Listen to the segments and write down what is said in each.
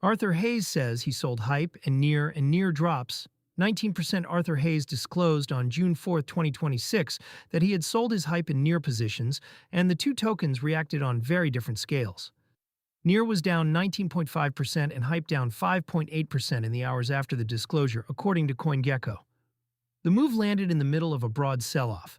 Arthur Hayes says he sold hype and near drops. 19% Arthur Hayes disclosed on June 4, 2026 that he had sold his hype and near positions, and the two tokens reacted on very different scales. Near was down 19.5% and hype down 5.8% in the hours after the disclosure, according to CoinGecko. The move landed in the middle of a broad sell-off,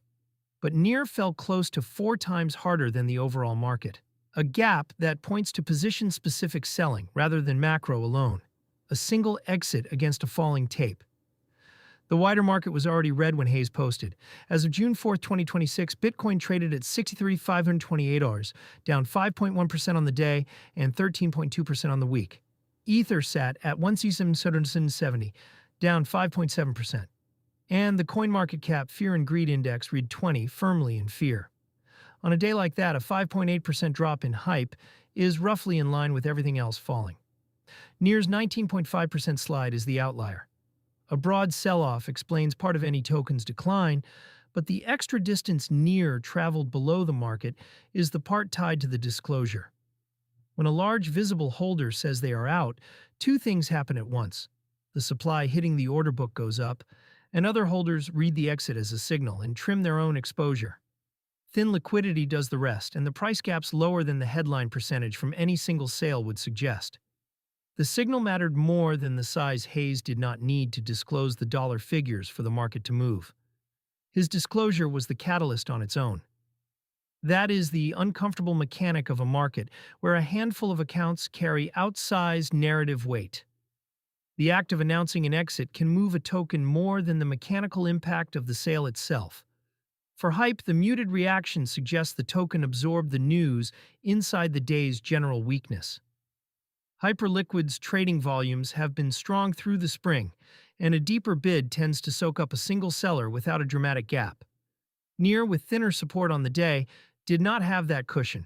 but near fell close to 4 times harder than the overall market. A gap that points to position-specific selling rather than macro alone. A single exit against a falling tape. The wider market was already red when Hayes posted. As of June 4, 2026, Bitcoin traded at $63,528, down 5.1% on the day and 13.2% on the week. Ether sat at $1,770, down 5.7%. And the CoinMarketCap Fear and Greed Index read 20, firmly in fear. On a day like that, a 5.8% drop in hype is roughly in line with everything else falling. Near's 19.5% slide is the outlier. A broad sell-off explains part of any token's decline, but the extra distance Near traveled below the market is the part tied to the disclosure. When a large visible holder says they are out, two things happen at once. The supply hitting the order book goes up, and other holders read the exit as a signal and trim their own exposure. Thin liquidity does the rest, and the price gap's lower than the headline percentage from any single sale would suggest. The signal mattered more than the size. Hayes did not need to disclose the dollar figures for the market to move. His disclosure was the catalyst on its own. That is the uncomfortable mechanic of a market where a handful of accounts carry outsized narrative weight. The act of announcing an exit can move a token more than the mechanical impact of the sale itself. For hype, the muted reaction suggests the token absorbed the news inside the day's general weakness. Hyperliquid's trading volumes have been strong through the spring, and a deeper bid tends to soak up a single seller without a dramatic gap. Near, with thinner support on the day, did not have that cushion.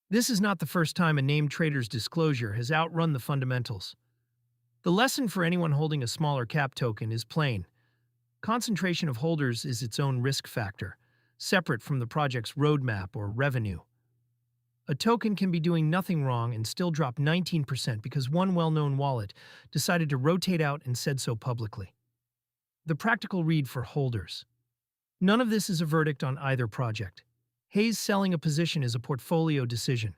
This is not the first time a named trader's disclosure has outrun the fundamentals. The lesson for anyone holding a smaller cap token is plain. Concentration of holders is its own risk factor, separate from the project's roadmap or revenue. A token can be doing nothing wrong and still drop 19% because one well-known wallet decided to rotate out and said so publicly. The practical read for holders. None of this is a verdict on either project. Hayes selling a position is a portfolio decision,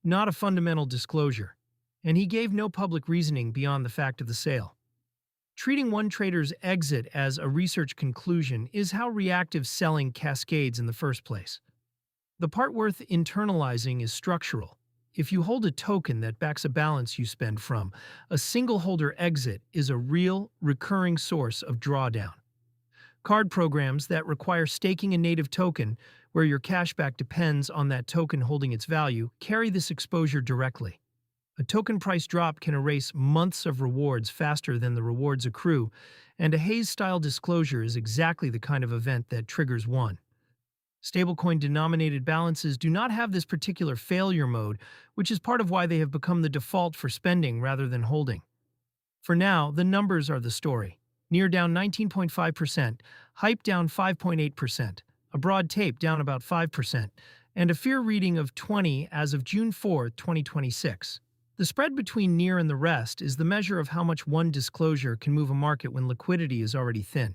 not a fundamental disclosure, and he gave no public reasoning beyond the fact of the sale. Treating one trader's exit as a research conclusion is how reactive selling cascades in the first place. The part worth internalizing is structural. If you hold a token that backs a balance you spend from, a single holder exit is a real, recurring source of drawdown. Card programs that require staking a native token, where your cashback depends on that token holding its value, carry this exposure directly. A token price drop can erase months of rewards faster than the rewards accrue, and a Hayes-style disclosure is exactly the kind of event that triggers one. Stablecoin-denominated balances do not have this particular failure mode, which is part of why they have become the default for spending rather than holding. For now, the numbers are the story. Near down 19.5%, hype down 5.8%, a broad tape down about 5%, and a fear reading of 20 as of June 4, 2026. The spread between Near and the rest is the measure of how much one disclosure can move a market when liquidity is already thin.